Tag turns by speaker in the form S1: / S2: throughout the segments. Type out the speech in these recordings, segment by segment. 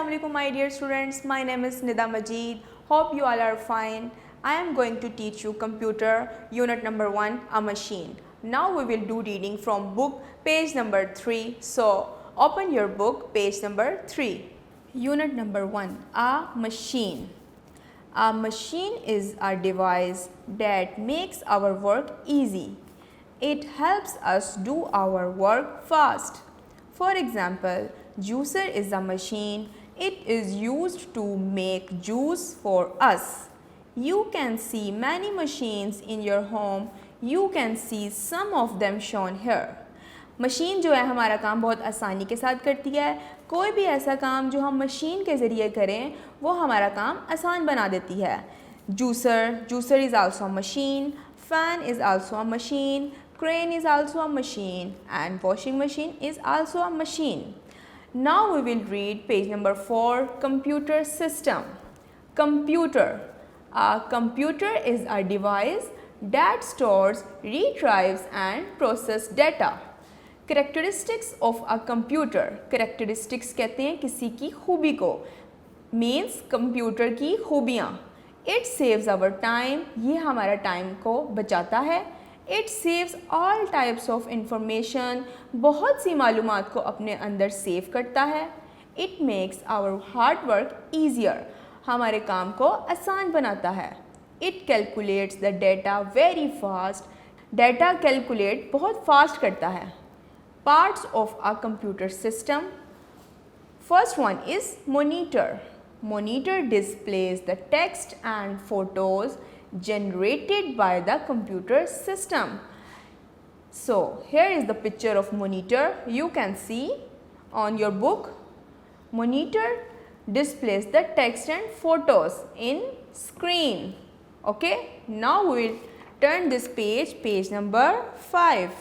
S1: Assalamualaikum my dear students, my name is Nida Majid. Hope you all are fine. I am going to teach you computer unit number 1, a machine. Now we will do reading from book page number 3. So open your book page number 3. Unit number 1, a machine. A machine is a device that makes our work easy. It helps us do our work fast. For example, juicer is a machine. It is used to make juice for us. You can see many machines in your home. You can see some of them shown here. Machine जो है हमारा काम बहुत आसानी के साथ करती है. कोई भी ऐसा काम जो हम मशीन के ज़रिए करें वो हमारा काम आसान बना देती है. Juicer is also a machine. Fan is also a machine. Crane is also a machine and washing machine is also a machine. Now we will read page number 4, computer system. Computer. A computer is a device that stores, retrieves and processes data. Characteristics of a computer. Characteristics कहते हैं किसी की खूबी को. Means computer की खूबियाँ. It saves our time. ये हमारा time को बचाता है. It saves all types of information. बहुत सी मालूमात को अपने अंदर सेव करता है. It makes our hard work easier. हमारे काम को आसान बनाता है. It calculates the data very fast. Data calculate बहुत fast करता है. Parts of a computer system. First one is monitor. Monitor displays the text and photos generated by the computer system. So here is the picture of monitor. You can see on your book. Monitor displays the text and photos in screen. Okay, now we will turn this page number 5.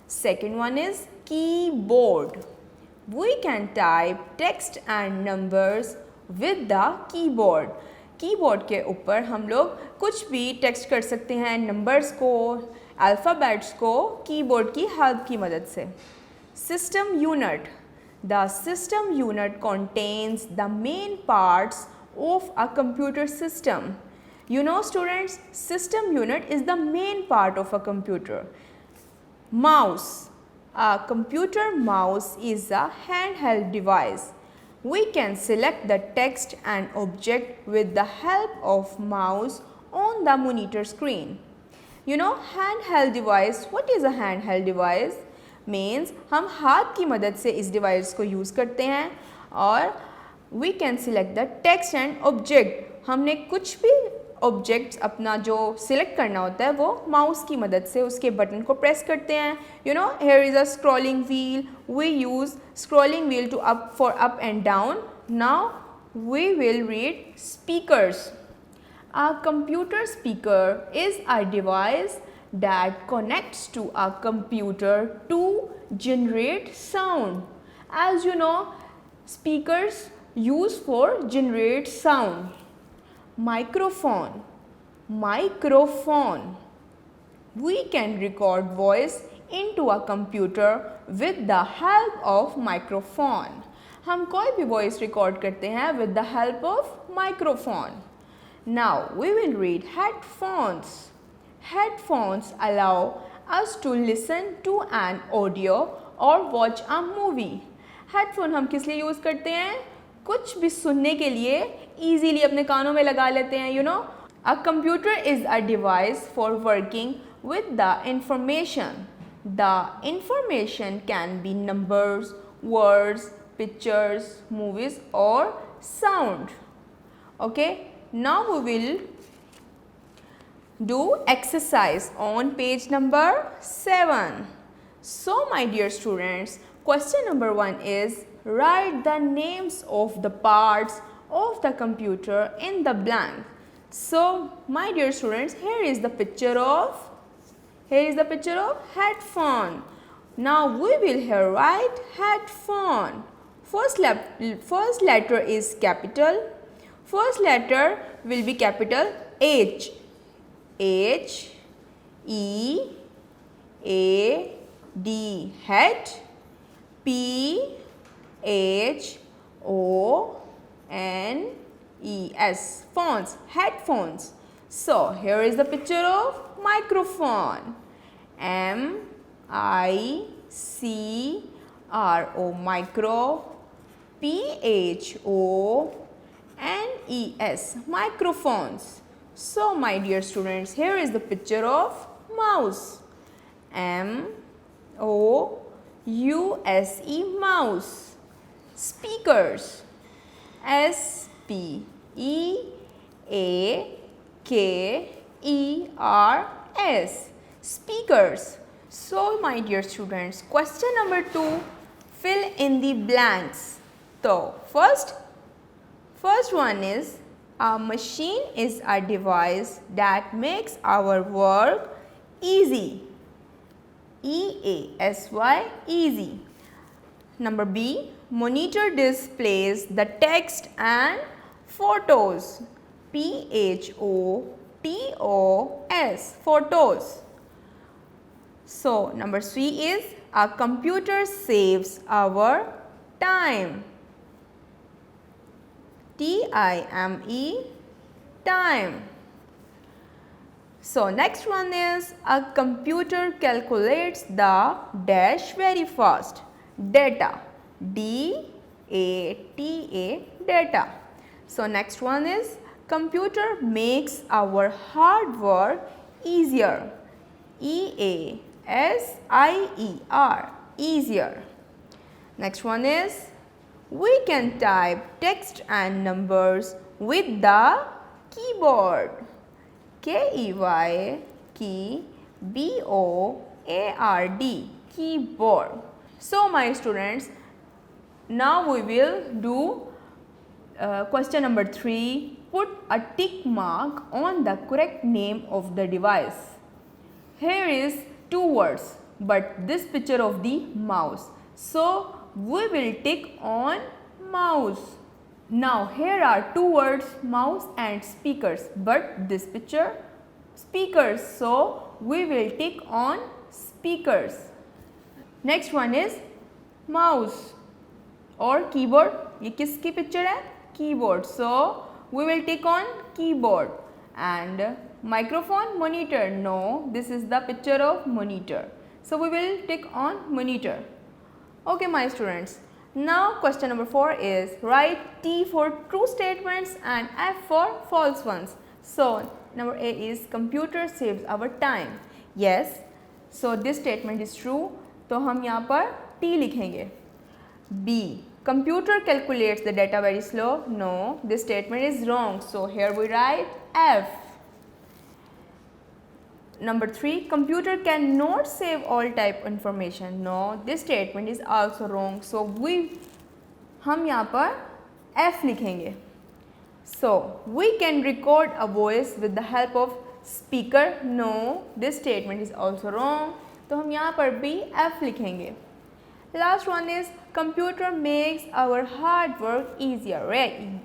S1: Second one is keyboard. We can type text and numbers with the keyboard. Keyboard के ऊपर हम लोग कुछ भी text कर सकते हैं, numbers को, अल्फ़ाबेट्स को कीबोर्ड की हेल्प की मदद से. System unit. The system unit contains the main parts of a computer system. You know students, system unit is the main part of a computer. Mouse. A computer mouse is a handheld device. We can select the text and object with the help of mouse on the monitor screen. You know handheld device. What is a handheld device? Means हम हाथ की मदद से इस device को use करते हैं और we can select the text and object. हमने कुछ भी ऑब्जेक्ट्स अपना जो सिलेक्ट करना होता है वो माउस की मदद से उसके बटन को प्रेस करते हैं. You know here is a scrolling wheel. We use scrolling wheel to up for up and down. Now we will read speakers. A computer speaker is a device that connects to a computer to generate sound. As you know, speakers used for generate sound. Microphone. We can record voice into a computer with the help of microphone. हम कोई भी voice record करते हैं with the help of microphone. Now we will read headphones. Headphones allow us to listen to an audio or watch a movie. Headphone हम किस लिए use करते हैं? कुछ भी सुनने के लिए easily अपने कानों में लगा लेते हैं. You know, a computer is a device for working with the information. The information can be numbers, words, pictures, movies or sound. Okay, now we will do exercise on page number 7. So my dear students, question number 1 is write the names of the parts of the computer in the blank. So my dear students, here is the picture of headphone. Now we will here write headphone. First letter is capital. First letter will be capital H. H E A D head. P H O N-E-S, phones, headphones. So here is the picture of microphone. M-I-C-R-O, micro. P-H-O-N-E-S, microphones. So my dear students, here is the picture of mouse. M-O-U-S-E, mouse. Speakers. S-P-E-A-K-E-R-S, speakers. So my dear students, question number 2, fill in the blanks. So first one is, a machine is a device that makes our work easy. E-A-S-Y, easy. Number B, monitor displays the text and photos. P-H-O-T-O-S, photos. So number C is, a computer saves our time. T-I-M-E, time. So next one is, a computer calculates the dash very fast. Data. D-A-T-A, data. So next one is, computer makes our hard work easier. E-A-S-I-E-R, easier. Next one is, we can type text and numbers with the keyboard. K-E-Y, key, B-O-A-R-D, keyboard. So my students, now we will do question number 3. Put a tick mark on the correct name of the device. Here is 2 words, but this picture of the mouse. So we will tick on mouse. Now here are 2 words, mouse and speakers, but this picture speakers. So we will tick on speakers. Next one is mouse or keyboard. ये किसकी picture है? Keyboard. So we will tick on keyboard. And microphone, monitor. No, this is the picture of monitor. So we will tick on monitor. Okay my students, now question number 4 is, write T for true statements and F for false ones. So number A is, computer saves our time. Yes, so this statement is true, तो हम यहाँ पर T लिखेंगे. B, computer calculates the data very slow. No, this statement is wrong, so here we write F. Number 3, computer cannot save all type information. No, this statement is also wrong. So हम यहाँ पर F लिखेंगे. So we can record a voice with the help of speaker. No, this statement is also wrong. तो हम यहाँ पर भी F लिखेंगे. Last one is, computer makes our hard work easier. Right?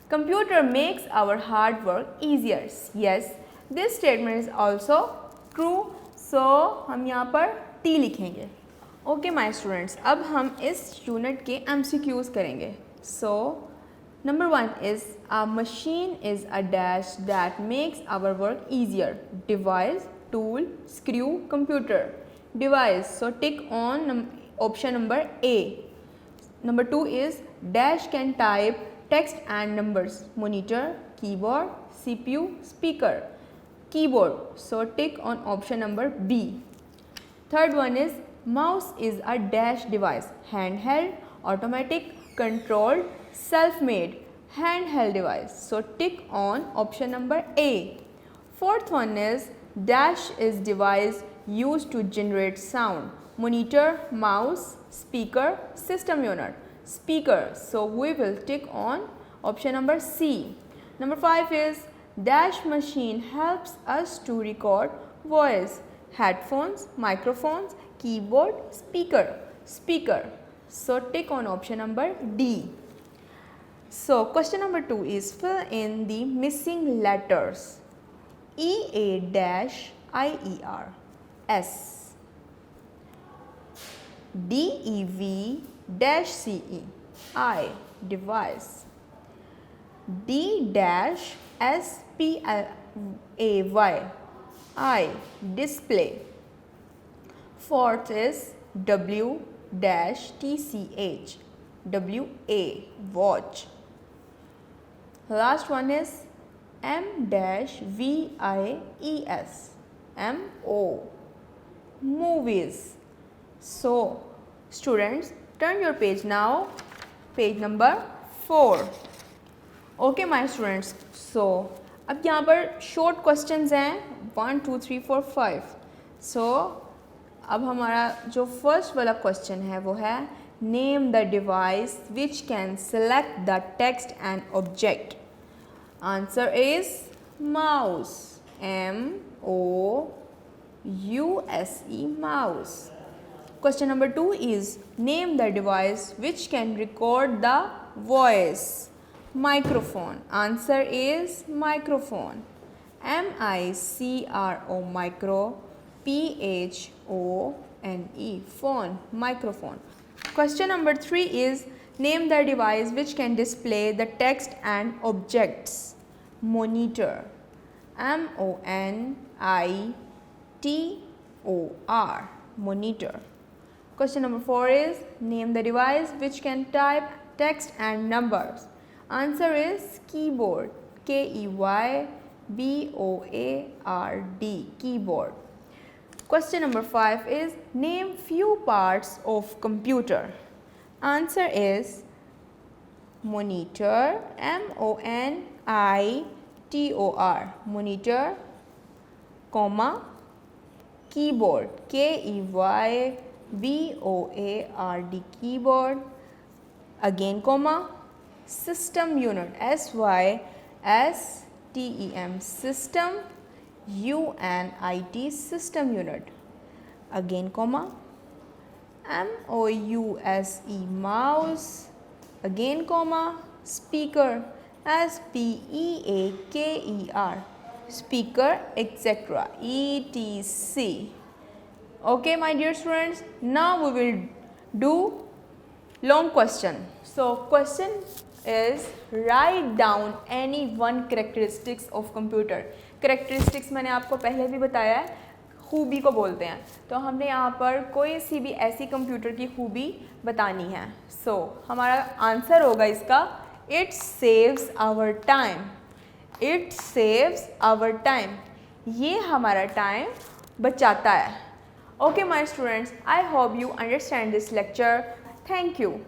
S1: Computer makes our hard work easier. Yes. This statement is also true, so हम यहाँ पर T लिखेंगे. Okay my students, अब हम इस यूनिट के MCQs करेंगे. So number 1 is, a machine is a dash that makes our work easier. Device, tool, screw, computer. Device, so tick on option number A. Number 2 is, dash can type text and numbers. Monitor, keyboard, CPU, speaker. Keyboard, so tick on option number B. Third one is, mouse is a dash device. Handheld, automatic, controlled, self-made. Handheld device, so tick on option number A. Fourth one is, dash is device used to generate sound. Monitor, mouse, speaker, system unit. Speaker, so we will tick on option number C. Number 5 is, dash machine helps us to record voice. Headphones, microphones, keyboard, speaker. Speaker, so tick on option number D. So question number 2 is, fill in the missing letters. E-A-I-E-R, S, D-E-V-C-E, I, device, D-S-P-L-A-Y, display. Fourth is W-T-C-H, W-A, watch. Last one is M-V-I-E-S, M-O, movies. So, students, turn your page now, page number 4. Okay, my students. So, अब यहाँ पर short questions हैं 1, 2, 3, 4, 5. So, अब हमारा जो first वाला question है वो है name the device which can select the text and object. Answer is mouse, M-O-U-S-E, mouse. Question number 2 is name the device which can record the voice. Microphone. Answer is microphone, M-I-C-R-O, micro, P-H-O-N-E, phone, microphone. Question number 3 is name the device which can display the text and objects. Monitor, M-O-N-I-T-O-R, monitor. Question number 4 is name the device which can type text and numbers. Answer is keyboard, K-E-Y-B-O-A-R-D, keyboard. Question number 5 is name few parts of computer. Answer is monitor, M-O-N-I-T-O-R, monitor, comma, keyboard, K-E-Y-B-O-A-R-D, keyboard, again comma, system unit, S-Y-S-T-E-M, system, U-N-I-T, system unit, again comma, M-O-U-S-E, mouse, again comma, speaker, S-P-E-A-K-E-R, speaker, etc., etc. Okay, my dear students, now we will do long question. So, question is write down any one characteristics of computer. Characteristics मैंने आपको पहले भी बताया है, खूबी को बोलते हैं. तो हमने यहाँ पर कोई सी भी ऐसी कंप्यूटर की खूबी बतानी है. So, हमारा आंसर होगा इसका it saves our time. It saves our time. ये हमारा टाइम बचाता है. Okay, my students, I hope you understand this lecture. Thank you.